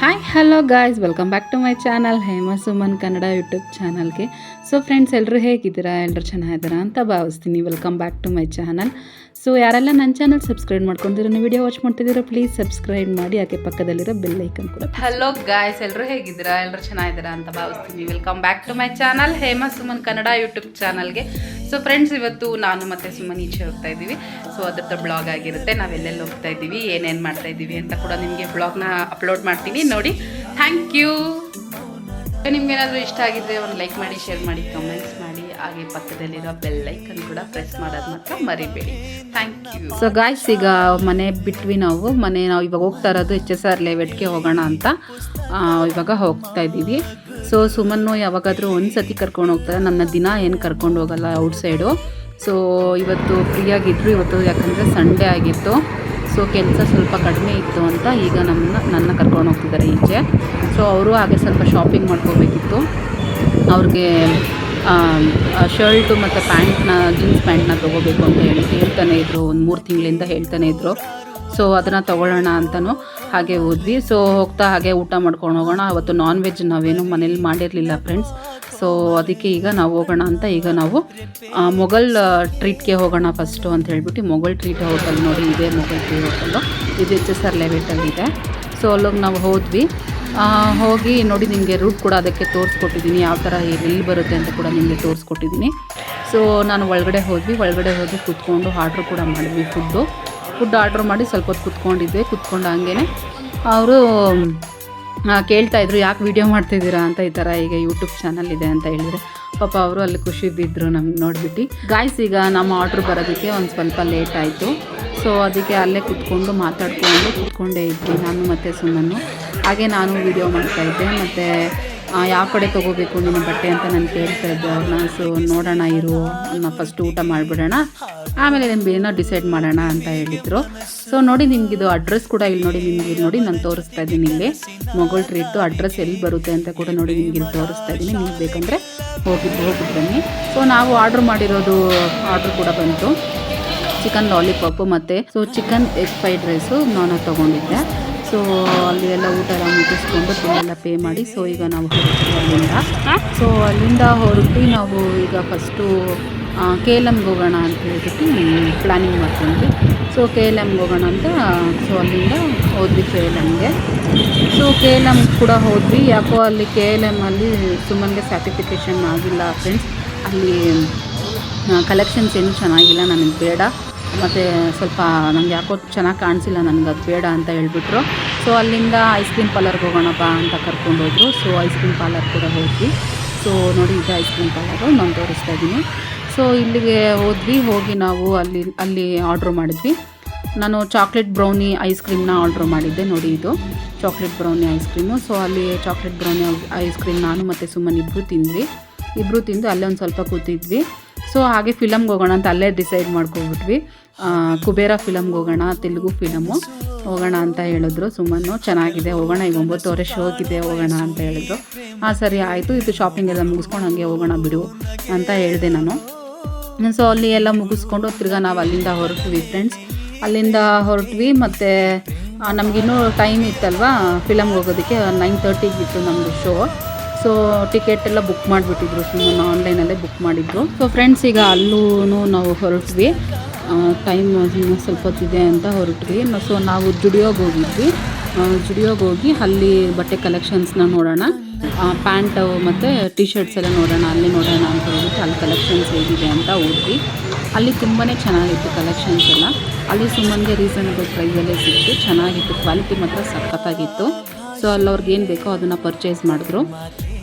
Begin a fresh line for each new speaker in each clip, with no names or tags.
Hi hello guys, welcome back to my channel Hema Suman Kannada YouTube ಚಾನಲ್ಗೆ. So friends, ಎಲ್ಲರೂ ಹೇಗಿದ್ದೀರಾ? ಎಲ್ಲರೂ ಚೆನ್ನಾಗಿದ್ದೀರಾ ಅಂತ ಭಾವಿಸ್ತೀನಿ. Welcome back to my channel. So ಯಾರೆಲ್ಲ ನನ್ನ ಚಾನಲ್ ಸಬ್ಸ್ಕ್ರೈಬ್ ಮಾಡ್ಕೊಂಡಿರೋ ವಿಡಿಯೋ ವಾಚ್ ಮಾಡ್ತಿದ್ದೀರೋ ಪ್ಲೀಸ್ ಸಬ್ಸ್ಕ್ರೈಬ್ ಮಾಡಿ, ಹಾಗೆ ಪಕ್ಕದಲ್ಲಿರೋ ಬೆಲ್ ಐಕನ್ ಕೂಡ. ಹಲೋ ಗಾಯ್ಸ್, ಎಲ್ಲರೂ ಹೇಗಿದ್ದೀರಾ? ಎಲ್ಲರೂ ಚೆನ್ನಾಗಿದ್ದೀರಾ ಅಂತ ಭಾವಿಸ್ತೀನಿ. Welcome back to my channel Hema Suman Kannada YouTube ಚಾನಲ್ಗೆ. ಸೊ ಫ್ರೆಂಡ್ಸ್, ಇವತ್ತು ನಾನು ಮತ್ತು ಸುಮನ್ ಈಚೆ ಹೋಗ್ತಾ ಇದ್ದೀವಿ. ಸೊ ಅದ್ರದ್ದು ಬ್ಲಾಗ್ ಆಗಿರುತ್ತೆ. ನಾವೆಲ್ಲೆಲ್ಲಿ ಹೋಗ್ತಾ ಇದ್ದೀವಿ, ಏನೇನು ಮಾಡ್ತಾ ಇದ್ದೀವಿ ಅಂತ ಕೂಡ ನಿಮಗೆ ಬ್ಲಾಗ್ನ ಅಪ್ಲೋಡ್ ಮಾಡ್ತೀನಿ, ನೋಡಿ. Thank you. ನಿಮ್ಗೇನಾದರೂ ಇಷ್ಟ ಆಗಿದ್ರೆ ಒಂದು ಲೈಕ್ ಮಾಡಿ, ಶೇರ್ ಮಾಡಿ, ಕಮೆಂಟ್ಸ್ ಮಾಡಿ, ಹಾಗೆ ಪಕ್ಕದಲ್ಲಿರೋ ಬೆಲ್ ಐಕನ್ ಕೂಡ ಪ್ರೆಸ್ ಮಾಡೋದು ಮಾತ್ರ ಮರಿಬೇಡಿ. Thank you. ಸೊ ಗಾಯ್ಸ್, ಈಗ ಮನೆ ಬಿಟ್ವಿ ನಾವು ಇವಾಗ ಹೋಗ್ತಾ ಇರೋದು HSR ಲೆವೆಟ್ಗೆ ಹೋಗೋಣ ಅಂತ ಇವಾಗ ಹೋಗ್ತಾ ಇದ್ದೀವಿ. ಸೊ ಸುಮನ್ನು ಯಾವಾಗಾದರೂ ಒಂದು ಸತಿ ಕರ್ಕೊಂಡು ಹೋಗ್ತಾರೆ, ನನ್ನ ದಿನ ಏನು ಕರ್ಕೊಂಡು ಹೋಗಲ್ಲ ಔಟ್ಸೈಡು. ಸೊ ಇವತ್ತು ಫ್ರೀಯಾಗಿದ್ದರು ಇವತ್ತು, ಯಾಕಂದರೆ ಸಂಡೇ ಆಗಿತ್ತು. ಸೊ ಕೆಲಸ ಸ್ವಲ್ಪ ಕಡಿಮೆ ಇತ್ತು ಅಂತ ಈಗ ನನ್ನ ಕರ್ಕೊಂಡು ಹೋಗ್ತಿದ್ದಾರೆ ಈಚೆ. ಸೊ ಅವರು ಹಾಗೆ ಸ್ವಲ್ಪ ಶಾಪಿಂಗ್ ಮಾಡ್ಕೋಬೇಕಿತ್ತು. ಅವ್ರಿಗೆ ಶರ್ಟು ಮತ್ತು ಜೀನ್ಸ್ ಪ್ಯಾಂಟ್ನ ತೊಗೋಬೇಕು ಅಂತ ಹೇಳ್ತಾನೆ ಇದ್ದರು. ಒಂದು 3 ತಿಂಗಳಿಂದ ಹೇಳ್ತಾನೆ ಇದ್ದರು. ಸೊ ಅದನ್ನು ತೊಗೊಳ್ಳೋಣ ಅಂತಲೂ ಹಾಗೆ ಹೋದ್ವಿ. ಸೊ ಹೋಗ್ತಾ ಹಾಗೆ ಊಟ ಮಾಡ್ಕೊಂಡು ಹೋಗೋಣ. ಅವತ್ತು ನಾನ್ ವೆಜ್ ನಾವೇನು ಮನೇಲಿ ಮಾಡಿರಲಿಲ್ಲ ಫ್ರೆಂಡ್ಸ್. ಸೊ ಅದಕ್ಕೆ ಈಗ ನಾವು ಹೋಗೋಣ ಅಂತ ಈಗ ನಾವು ಮೊಘಲ್ ಟ್ರೀಟ್ಗೆ ಹೋಗೋಣ ಫಸ್ಟು ಅಂತ ಹೇಳ್ಬಿಟ್ಟು, ಮೊಘಲ್ ಟ್ರೀಟ್ ಹೋಟೆಲ್ ನೋಡಿ, ಇದೆ ಮೊಘಲ್ ಟ್ರೀಟ್ ಹೋಟೆಲ್ಲು, ಇದು HSR ಲೆವೆಟಲ್ಲಿದೆ. ಸೊ ಅಲ್ಲಿಗೆ ನಾವು ಹೋದ್ವಿ. ಹೋಗಿ ನೋಡಿ, ನಿಮಗೆ ರೂಟ್ ಕೂಡ ಅದಕ್ಕೆ ತೋರಿಸ್ಕೊಟ್ಟಿದ್ದೀನಿ, ಯಾವ ಥರ ಎಲ್ಲಿ ಬರುತ್ತೆ ಅಂತ ಕೂಡ ನಿಮಗೆ ತೋರಿಸ್ಕೊಟ್ಟಿದ್ದೀನಿ. ಸೊ ನಾನು ಒಳಗಡೆ ಹೋದ್ವಿ ಕೂತ್ಕೊಂಡು ಆರ್ಡ್ರ್ ಕೂಡ ಮಾಡಿದ್ವಿ. ಫುಡ್ ಆರ್ಡ್ರ್ ಮಾಡಿ ಸ್ವಲ್ಪ ಹೊತ್ತು ಕೂತ್ಕೊಂಡು ಹಂಗೇ ಅವರು ಕೇಳ್ತಾಯಿದ್ರು, ಯಾಕೆ ವೀಡಿಯೋ ಮಾಡ್ತಿದ್ದೀರಾ ಅಂತ. ಈ ಥರ ಈಗ ಯೂಟ್ಯೂಬ್ ಚಾನಲ್ ಇದೆ ಅಂತ ಹೇಳಿದ್ರೆ ಪಾಪ ಅವರು ಅಲ್ಲಿ ಖುಷಿ ಬಿದ್ದರು ನಮ್ಗೆ ನೋಡಿಬಿಟ್ಟು. ಗಾಯ್ಸ್, ಈಗ ನಮ್ಮ ಆರ್ಡ್ರ್ ಬರೋದಕ್ಕೆ ಒಂದು ಸ್ವಲ್ಪ ಲೇಟ್ ಆಯಿತು. ಸೊ ಅದಕ್ಕೆ ಅಲ್ಲೇ ಕೂತ್ಕೊಂಡೇ ಇದ್ವಿ ನಾನು ಮತ್ತು ಸುಮ್ಮನು. ಹಾಗೆ ನಾನು ವೀಡಿಯೋ ಮಾಡ್ತಾಯಿದ್ದೆ. ಮತ್ತು ಯಾವ ಕಡೆ ತೊಗೋಬೇಕು ನಿನ್ನ ಬಟ್ಟೆ ಅಂತ ನಾನು ಕೇಳ್ತಾ ಇದ್ದೆ ಅವ್ರನ್ನ. ಸೊ ನೋಡೋಣ ಇರು, ಫಸ್ಟ್ ಊಟ ಮಾಡಿಬಿಡೋಣ, ಆಮೇಲೆ ಏನೋ ಡಿಸೈಡ್ ಮಾಡೋಣ ಅಂತ ಹೇಳಿದರು. ಸೊ ನೋಡಿ, ನಿಮಗಿದು ಅಡ್ರೆಸ್ ಕೂಡ ಇಲ್ಲಿ ನೋಡಿ, ನಿಮಗೆ ನೋಡಿ ನಾನು ತೋರಿಸ್ತಾ ಇದ್ದೀನಿ. ಇಲ್ಲಿ ಮೊಘಲ್ ಟ್ರೀಟು ಅಡ್ರೆಸ್ ಎಲ್ಲಿ ಬರುತ್ತೆ ಅಂತ ಕೂಡ ನೋಡಿ ನಿಮ್ಗೆ ಇಲ್ಲಿ ತೋರಿಸ್ತಾ ಇದ್ದೀನಿ. ನೀವು ಬೇಕಂದರೆ ಹೋಗ್ಬಿಟ್ಟು ಬನ್ನಿ. ಸೊ ನಾವು ಆರ್ಡ್ರ್ ಕೂಡ ಬಂತು, ಚಿಕನ್ ಲಾಲಿಪಾಪು ಮತ್ತು ಚಿಕನ್ ಎಗ್ ಫ್ರೈಡ್ ರೈಸು ನಾನು ತೊಗೊಂಡಿದ್ದೆ. ಸೊ ಅಲ್ಲಿ ಎಲ್ಲ ಊಟ ಎಲ್ಲ ಮುಗಿಸ್ಕೊಂಡು ಎಲ್ಲ ಪೇ ಮಾಡಿ. ಸೊ ಈಗ ನಾವು ಅಲ್ಲಿಂದ ಹೊರಟು ನಾವು ಈಗ ಫಸ್ಟು KLMಗೆ ಹೋಗೋಣ ಅಂತ ಹೇಳ್ಬಿಟ್ಟು ಪ್ಲ್ಯಾನಿಂಗ್ ಮಾಡ್ಕೊಂಡ್ವಿ. ಸೊ KLMಗೆ ಹೋಗೋಣ ಅಂತ ಅಲ್ಲಿಂದ ಹೋದ್ವಿ KLMಗೆ. ಸೊ KLM ಕೂಡ ಹೋದ್ವಿ. ಯಾಕೋ ಅಲ್ಲಿ KLMಲ್ಲಿ ಸುಮ್ಮನಿಗೆ ಸ್ಯಾಟಿಫಿಕೇಷನ್ ಆಗಿಲ್ಲ ಫ್ರೆಂಡ್ಸ್. ಅಲ್ಲಿ ಕಲೆಕ್ಷನ್ಸ್ ಏನೂ ಚೆನ್ನಾಗಿಲ್ಲ, ನನಗೆ ಬೇಡ, ಮತ್ತು ಸ್ವಲ್ಪ ನನಗೆ ಯಾಕೋ ಚೆನ್ನಾಗಿ ಕಾಣಿಸಿಲ್ಲ, ನನಗೆ ಅದು ಬೇಡ ಅಂತ ಹೇಳ್ಬಿಟ್ರು. ಸೊ ಅಲ್ಲಿಂದ ಐಸ್ ಕ್ರೀಮ್ ಪಾರ್ಲರ್ಗೆ ಹೋಗೋಣಪ್ಪ ಅಂತ ಕರ್ಕೊಂಡೋದ್ರು. ಸೊ ಐಸ್ ಕ್ರೀಮ್ ಪಾರ್ಲರ್ ಕೂಡ ಹೋದ್ವಿ. ಸೊ ನೋಡಿ, ಈಗ ಐಸ್ ಕ್ರೀಮ್ ಪಾರ್ಲರು ನಾನು ತೋರಿಸ್ತಾ ಇದ್ದೀನಿ. ಸೊ ಇಲ್ಲಿಗೆ ಹೋಗಿ ನಾವು ಅಲ್ಲಿ ಆರ್ಡ್ರ್ ಮಾಡಿದ್ವಿ. ನಾನು ಚಾಕ್ಲೇಟ್ ಬ್ರೌನಿ ಐಸ್ ಕ್ರೀಮ್ನ ಆರ್ಡ್ರ್ ಮಾಡಿದ್ದೆ. ನೋಡಿ, ಇದು chocolate brownie ice cream. So ಅಲ್ಲಿ ಚಾಕ್ಲೇಟ್ ಬ್ರೌನಿ ಐಸ್ ಕ್ರೀಮ್ ನಾನು ಮತ್ತು ಸುಮ್ಮನೆ ಇಬ್ಬರು ತಿಂದು ಅಲ್ಲೇ ಒಂದು ಸ್ವಲ್ಪ ಕೂತಿದ್ವಿ. ಸೊ ಹಾಗೆ ಫಿಲಮ್ಗೆ ಹೋಗೋಣ ಅಂತ ಅಲ್ಲೇ ಡಿಸೈಡ್ ಮಾಡ್ಕೊಬಿಟ್ವಿ. ಕುಬೇರ ಫಿಲಮ್ಗೆ ಹೋಗೋಣ, ತೆಲುಗು ಫಿಲಮು ಹೋಗೋಣ ಅಂತ ಹೇಳಿದ್ರು ಸುಮ್ಮನು. ಚೆನ್ನಾಗಿದೆ, ಹೋಗೋಣ, ಈಗ 9:30 ಶೋಗಿದೆ, ಹೋಗೋಣ ಅಂತ ಹೇಳಿದ್ರು. ಸರಿ ಆಯಿತು, ಇದು ಶಾಪಿಂಗ್ ಎಲ್ಲ ಮುಗಿಸ್ಕೊಂಡು ಹಂಗೆ ಹೋಗೋಣ ಬಿಡು ಅಂತ ಹೇಳಿದೆ ನಾನು. ಸೊ ಅಲ್ಲಿ ಎಲ್ಲ ಮುಗಿಸ್ಕೊಂಡು ತಿರ್ಗಾ ನಾವು ಅಲ್ಲಿಂದ ಹೊರಟ್ವಿ ಫ್ರೆಂಡ್ಸ್. ಮತ್ತು ನಮಗಿನ್ನೂ ಟೈಮ್ ಇತ್ತಲ್ವ ಫಿಲಮ್ಗೆ ಹೋಗೋದಕ್ಕೆ. 9:30 ಇತ್ತು ನಮ್ಮದು ಶೋ. ಸೊ ಟಿಕೆಟ್ ಎಲ್ಲ ಬುಕ್ ಮಾಡಿಬಿಟ್ಟಿದ್ರು, ಸುಮ್ಮನೆ ಆನ್ಲೈನಲ್ಲೇ ಬುಕ್ ಮಾಡಿದ್ರು. ಸೊ ಫ್ರೆಂಡ್ಸ್, ಈಗ ಅಲ್ಲೂ ನಾವು ಹೊರಟ್ವಿ. ಟೈಮ್ ಇನ್ನೂ ಸ್ವಲ್ಪ ಹೊತ್ತಿದೆ ಅಂತ ಹೊರಟ್ವಿ. ಸೊ ನಾವು ಜುಡಿಯೋಗೆ ಹೋಗಿ ಅಲ್ಲಿ ಬಟ್ಟೆ ಕಲೆಕ್ಷನ್ಸ್ನ ನೋಡೋಣ, ಪ್ಯಾಂಟು ಮತ್ತು ಟಿ ಶರ್ಟ್ಸ್ ಎಲ್ಲ ನೋಡೋಣ ಅಂತ ಹೇಳ್ಬಿಟ್ಟು ಅಲ್ಲಿ ಕಲೆಕ್ಷನ್ಸ್ ಹೇಗಿದೆ ಅಂತ ಹೋದ್ವಿ. ಅಲ್ಲಿ ತುಂಬಾ ಚೆನ್ನಾಗಿತ್ತು ಕಲೆಕ್ಷನ್ಸ್ ಎಲ್ಲ. ಅಲ್ಲಿ ಸುಮ್ಮನಿಗೆ ರೀಸನಬಲ್ ಪ್ರೈಸಲ್ಲೇ ಸಿಕ್ತು, ಚೆನ್ನಾಗಿತ್ತು, ಕ್ವಾಲಿಟಿ ಮಾತ್ರ ಸಖತ್ತಾಗಿತ್ತು. ಸೊ ಅಲ್ಲಿ ಅವ್ರಿಗೆ ಏನು ಬೇಕೋ ಅದನ್ನು ಪರ್ಚೇಸ್ ಮಾಡಿದ್ರು.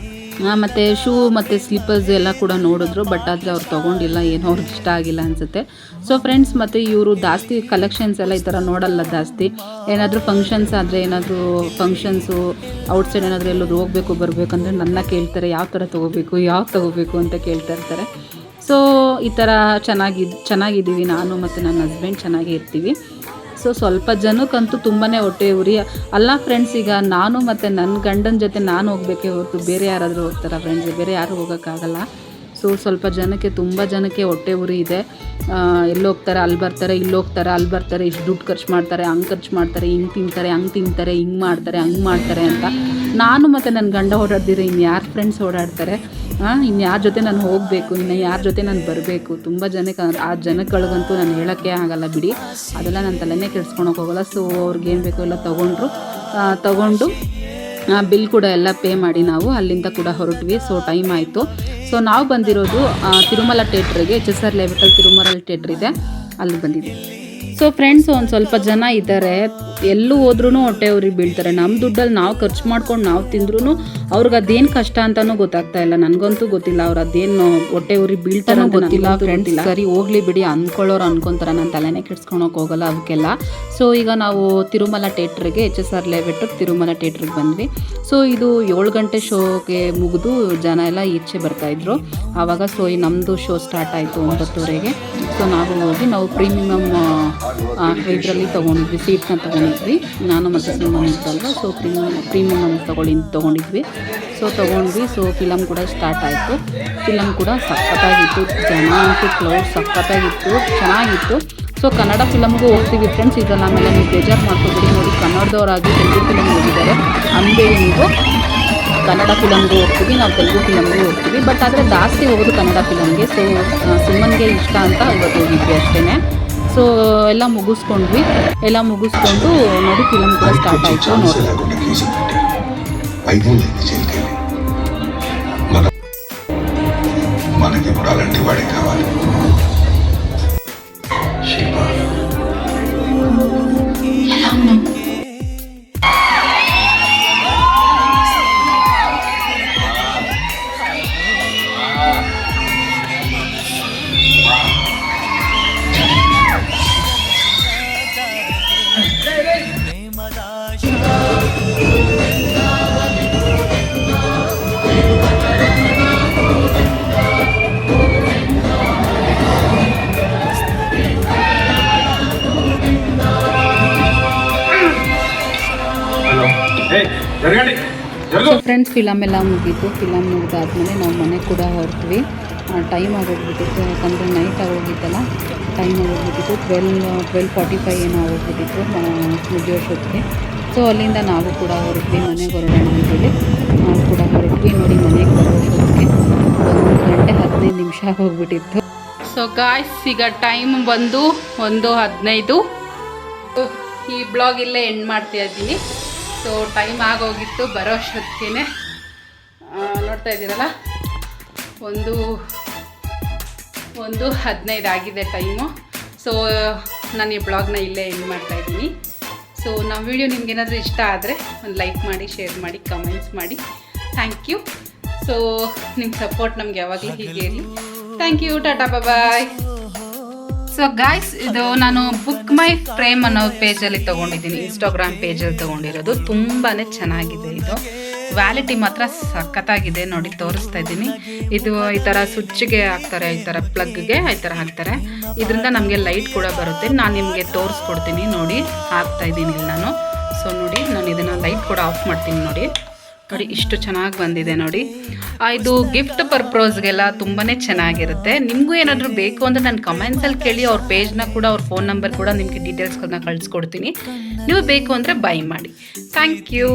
ಮತ್ತು ಶೂ ಮತ್ತು ಸ್ಲಿಪ್ಪರ್ಸ್ ಎಲ್ಲ ಕೂಡ ನೋಡಿದ್ರು, ಬಟ್ ಆದರೆ ಅವ್ರು ತೊಗೊಂಡಿಲ್ಲ, ಏನೋ ಅವ್ರಿಗೆ ಇಷ್ಟ ಆಗಿಲ್ಲ ಅನಿಸುತ್ತೆ. ಸೊ ಫ್ರೆಂಡ್ಸ್, ಮತ್ತು ಇವರು ಜಾಸ್ತಿ ಕಲೆಕ್ಷನ್ಸ್ ಎಲ್ಲ ಈ ಥರ ನೋಡಲ್ಲ ಜಾಸ್ತಿ. ಏನಾದರೂ ಫಂಕ್ಷನ್ಸ್ ಆದರೆ, ಏನಾದರೂ ಫಂಕ್ಷನ್ಸು ಔಟ್ಸೈಡ್ ಏನಾದರೂ ಎಲ್ಲರೂ ಹೋಗಬೇಕು ಬರಬೇಕಂದ್ರೆ ನನ್ನ ಕೇಳ್ತಾರೆ, ಯಾವ ಥರ ತೊಗೋಬೇಕು ಅಂತ ಕೇಳ್ತಾ ಇರ್ತಾರೆ. ಸೊ ಈ ಥರ ಚೆನ್ನಾಗಿದ್ದೀವಿ ನಾನು ಮತ್ತು ನನ್ನ ಹಸ್ಬೆಂಡ್ ಚೆನ್ನಾಗೇ ಇರ್ತೀವಿ. ಸೊ ಸ್ವಲ್ಪ ಜನಕ್ಕಂತೂ ತುಂಬಾ ಹೊಟ್ಟೆ ಉರಿ ಅಲ್ಲ ಫ್ರೆಂಡ್ಸ್. ಈಗ ನಾನು ಮತ್ತು ನನ್ನ ಗಂಡನ ಜೊತೆ ನಾನು ಹೋಗಬೇಕೇ ಹೊರತು ಬೇರೆ ಯಾರಾದರೂ ಹೋಗ್ತಾರಾ ಫ್ರೆಂಡ್ಸ್? ಬೇರೆ ಯಾರು ಹೋಗೋಕ್ಕಾಗಲ್ಲ. ಸೊ ಸ್ವಲ್ಪ ಜನಕ್ಕೆ, ತುಂಬ ಜನಕ್ಕೆ ಹೊಟ್ಟೆ ಉರಿ ಇದೆ. ಎಲ್ಲೋಗ್ತಾರೆ ಅಲ್ಲಿ ಬರ್ತಾರೆ, ಇಲ್ಲಿ ಹೋಗ್ತಾರೆ ಅಲ್ಲಿ ಬರ್ತಾರೆ, ಇಷ್ಟು ದುಡ್ಡು ಖರ್ಚು ಮಾಡ್ತಾರೆ, ಹಂಗೆ ಖರ್ಚು ಮಾಡ್ತಾರೆ, ಹಿಂಗೆ ತಿಂತಾರೆ, ಹಂಗೆ ತಿಂತಾರೆ, ಹಿಂಗೆ ಮಾಡ್ತಾರೆ, ಹಂಗೆ ಮಾಡ್ತಾರೆ ಅಂತ. ನಾನು ಮತ್ತು ನನ್ನ ಗಂಡ ಓಡಾಡ್ದಿರೋ ಇನ್ನು ಯಾರು ಫ್ರೆಂಡ್ಸ್ ಓಡಾಡ್ತಾರೆ? ಇನ್ನು ಯಾರ ಜೊತೆ ನಾನು ಹೋಗಬೇಕು, ಇನ್ನು ಯಾರ ಜೊತೆ ನಾನು ಬರಬೇಕು? ತುಂಬ ಜನಕ್ಕೆ, ಆ ಜನಗಳಿಗಂತೂ ನಾನು ಹೇಳೋಕ್ಕೆ ಆಗಲ್ಲ ಬಿಡಿ, ಅದೆಲ್ಲ ನನ್ನ ತಲೆನೇ ಕೆಡ್ಸ್ಕೊಳಕ್ಕೆ ಹೋಗೋಲ್ಲ. ಸೊ ಅವ್ರಿಗೇನು ಬೇಕೋ ಎಲ್ಲ ತಗೊಂಡು ಬಿಲ್ ಕೂಡ ಎಲ್ಲ ಪೇ ಮಾಡಿ ನಾವು ಅಲ್ಲಿಂದ ಕೂಡ ಹೊರಟ್ವಿ. ಸೊ ಟೈಮ್ ಆಯಿತು. ಸೊ ನಾವು ಬಂದಿರೋದು ತಿರುಮಲ ಥಿಯೇಟ್ರಿಗೆ, HSR ಲೇಔಟಲ್ಲಿ ತಿರುಮಲ ಥಿಯೇಟ್ರ್ ಇದೆ, ಅಲ್ಲಿ ಬಂದಿದ್ದೀವಿ. ಸೊ ಫ್ರೆಂಡ್ಸ್, ಒಂದು ಸ್ವಲ್ಪ ಜನ ಇದ್ದಾರೆ, ಎಲ್ಲೂ ಹೋದ್ರೂ ಹೊಟ್ಟೆ ಉರಿ ಬೀಳ್ತಾರೆ. ನಮ್ಮ ದುಡ್ಡಲ್ಲಿ ನಾವು ಖರ್ಚು ಮಾಡ್ಕೊಂಡು ನಾವು ತಿಂದ್ರೂ ಅವ್ರಿಗೆ ಅದೇನು ಕಷ್ಟ ಅಂತಲೂ ಗೊತ್ತಾಗ್ತಾ ಇಲ್ಲ. ನನಗಂತೂ ಗೊತ್ತಿಲ್ಲ ಅವ್ರು ಅದೇನು ಹೊಟ್ಟೆ ಉರಿ ಬೀಳ್ತಾರೋ ಗೊತ್ತಿಲ್ಲ. ಫ್ರೆಂಡ್ಸ್ ಸರಿ ಹೋಗ್ಲಿ ಬಿಡಿ ಅನ್ಕೊಳ್ಳೋರು ಅನ್ಕೊತಾರೆ, ನಾನು ತಲೆನೇ ಕೆಡ್ಸ್ಕೊಳಕ್ಕೆ ಹೋಗಲ್ಲ ಅವಕ್ಕೆಲ್ಲ. ಸೊ ಈಗ ನಾವು ತಿರುಮಲ ಥಿಯೇಟ್ರಿಗೆ, HSR ಲೇಔಟ್ ತಿರುಮಲ ಥಿಯೇಟ್ರಿಗೆ ಬಂದ್ವಿ. ಸೊ ಇದು 7 ಗಂಟೆ ಶೋಗೆ ಮುಗಿದು ಜನ ಎಲ್ಲ ಈಚೆ ಬರ್ತಾಯಿದ್ರು ಆವಾಗ. ಸೊ ಈ ನಮ್ಮದು ಶೋ ಸ್ಟಾರ್ಟ್ ಆಯಿತು 9:30ಗೆ. ಸೊ ನಾವು ಹೋಗಿ ನಾವು ಪ್ರೀಮಿಯಮ್ ಇದರಲ್ಲಿ ತೊಗೊಂಡಿದ್ವಿ, ಸೀಟ್ನ ತೊಗೊಂಡಿದ್ವಿ. ನಾನು ಮತ್ತು ಸಿನಿಮಾ ಇತ್ತಲ್ವ, ಸೊ ಪ್ರೀಮಿಯಮ್ ತೊಗೊಂಡಿದ್ವಿ. ಸೊ ತೊಗೊಂಡ್ವಿ. ಸೊ ಫಿಲಮ್ ಕೂಡ ಸ್ಟಾರ್ಟ್ ಆಯಿತು. ಫಿಲಮ್ ಕೂಡ ಸಖತ್ತಾಗಿತ್ತು, ಜನ ಅಂತೂ ಕ್ಲೌಡ್ ಸಖತ್ತಾಗಿತ್ತು, ಚೆನ್ನಾಗಿತ್ತು. ಸೊ ಕನ್ನಡ ಫಿಲಮ್ಗೂ ಹೋಗ್ತೀವಿ ಫ್ರೆಂಡ್ಸ್, ಇದನ್ನು ಆಮೇಲೆ ನೀವು ಬೇಜಾರು ಮಾಡ್ಕೊಬೇಡಿ. ನೋಡಿ, ಕನ್ನಡದವರಾಗಿ ತೆಲುಗು ಫಿಲಮ್ ಹೋಗಿದ್ದಾರೆ ಅಂದೇಳಿ ನೀವು ಕನ್ನಡ ಫಿಲಮ್ಗೂ ಹೋಗ್ತೀವಿ, ನಾವು ತೆಲುಗು ಫಿಲಮ್ಗೂ ಹೋಗ್ತೀವಿ. ಬಟ್ ಆದರೆ ಜಾಸ್ತಿ ಹೋಗೋದು ಕನ್ನಡ ಫಿಲಮ್ಗೆ. ಸೊ ಸಿನಿಮನ್ಗೆ ಇಷ್ಟ ಅಂತ ಇವತ್ತು ಹೋಗಿದ್ವಿ ಅಷ್ಟೇ. ಸೊ ಎಲ್ಲ ಮುಗಿಸ್ಕೊಂಡ್ವಿ. ಎಲ್ಲ ಮುಗಿಸ್ಕೊಂಡು ನೋಡಿ ಫಿಲಮ್ ಕೂಡ ಸ್ಟಾರ್ಟ್ ಆಯಿತು. ನೋಡಿ
మనకి కూడా అలాంటి వాడే కావాలి. శివ
ಸೊ ಫ್ರೆಂಡ್ಸ್, ಫಿಲಮ್ ಎಲ್ಲ ಮುಗೀತು. ಫಿಲಮ್ ಮುಗಿದಾದ್ಮೇಲೆ ನಾವು ಮನೆಗೆ ಕೂಡ ಹೊರಟ್ವಿ. ಟೈಮ್ ಆಗೋಗ್ಬಿಟ್ಟಿತ್ತು, ಯಾಕಂದರೆ ನೈಟ್ ಆಗೋಗಿತ್ತಲ್ಲ, ಟೈಮ್ ಆಗೋಗ್ಬಿಟ್ಟಿತ್ತು. 12:45 ಏನೋ ಆಗೋಗ್ಬಿಟ್ಟಿತ್ತು ಮುಗಿಯೋಷ್ಟೊತ್ತಿಗೆ. ಸೊ ಅಲ್ಲಿಂದ ನಾವು ಕೂಡ ಹೊರಟ್ವಿ, ಮನೆಗೆ ಹೊರಡೋಣ ಅಂತೇಳಿ ನಾವು ಕೂಡ ಹೊರಟ್ವಿ. ನೋಡಿ, ಮನೆಗೆ ಬರೋಷ್ಟೊತ್ತಿಗೆ 1:15 ಹೋಗ್ಬಿಟ್ಟಿತ್ತು. ಸೊ ಗಾಯ್ಸ್, ಈಗ ಟೈಮ್ ಬಂದು 1:15. ಈ ಬ್ಲಾಗ್ ಇಲ್ಲೇ ಎಂಡ್ ಮಾಡ್ತಾ ಇದ್ದೀನಿ. ಸೊ ಟೈಮ್ ಆಗೋಗಿತ್ತು ಬರೋ ಅಷ್ಟೊತ್ತಿಗೆ. ನೋಡ್ತಾ ಇದ್ದೀರಲ್ಲ, 1:15 ಆಗಿದೆ ಟೈಮು. ಸೊ ನಾನು ಈ ಬ್ಲಾಗ್ನ ಇಲ್ಲೇ ಎಂಡ್ ಮಾಡ್ತಾಯಿದ್ದೀನಿ. ಸೊ ನಮ್ಮ ವಿಡಿಯೋ ನಿಮ್ಗೇನಾದರೂ ಇಷ್ಟ ಆದರೆ ಒಂದು ಲೈಕ್ ಮಾಡಿ, ಶೇರ್ ಮಾಡಿ, ಕಮೆಂಟ್ಸ್ ಮಾಡಿ. Thank you. ಸೊ ನಿಮ್ಮ ಸಪೋರ್ಟ್ ನಮ್ಗೆ ಯಾವಾಗಲೂ ಹೀಗೆ ಇರಲಿ. Thank you. Ta-ta, bye. So guys, ಇದು ನಾನು ಬುಕ್ ಮೈ ಫ್ರೇಮ್ ಅನ್ನೋ ಪೇಜಲ್ಲಿ ತೊಗೊಂಡಿದ್ದೀನಿ, ಇನ್ಸ್ಟಾಗ್ರಾಮ್ ಪೇಜಲ್ಲಿ ತೊಗೊಂಡಿರೋದು. ತುಂಬಾ ಚೆನ್ನಾಗಿದೆ. ಇದು ವ್ಯಾಲಿಟಿ ಮಾತ್ರ ಸಖತ್ತಾಗಿದೆ. ನೋಡಿ, ತೋರಿಸ್ತಾ ಇದ್ದೀನಿ. ಇದು ಈ ಥರ ಸ್ವಿಚ್ಗೆ ಹಾಕ್ತಾರೆ, ಈ ಥರ ಪ್ಲಗ್ಗೆ ಈ ಥರ ಹಾಕ್ತಾರೆ. ಇದರಿಂದ ನಮಗೆ ಲೈಟ್ ಕೂಡ ಬರುತ್ತೆ. ನಾನು ನಿಮಗೆ ತೋರಿಸ್ಕೊಡ್ತೀನಿ. ನೋಡಿ, ಹಾಕ್ತಾ ಇದ್ದೀನಿ ಇಲ್ಲಿ ನಾನು. ಸೊ ನೋಡಿ, ನಾನು ಇದನ್ನು ಲೈಟ್ ಕೂಡ ಆಫ್ ಮಾಡ್ತೀನಿ. ನೋಡಿ, ಇಷ್ಟು ಚೆನ್ನಾಗಿ ಬಂದಿದೆ ನೋಡಿ. ಇದು ಗಿಫ್ಟ್ ಪರ್ಪಸ್ಗೆಲ್ಲ ತುಂಬಾ ಚೆನ್ನಾಗಿರುತ್ತೆ. ನಿಮಗೂ ಏನಾದರೂ ಬೇಕು ಅಂದರೆ ನಾನು ಕಮೆಂಟ್ಸಲ್ಲಿ ಕೇಳಿ, ಅವ್ರ ಪೇಜ್ನ ಕೂಡ, ಅವ್ರ ಫೋನ್ ನಂಬರ್ ಕೂಡ ನಿಮಗೆ ಡೀಟೇಲ್ಸ್ಗಳನ್ನ ಕಳಿಸ್ಕೊಡ್ತೀನಿ. ನೀವು ಬೇಕು ಅಂದರೆ ಬೈ ಮಾಡಿ. Thank you.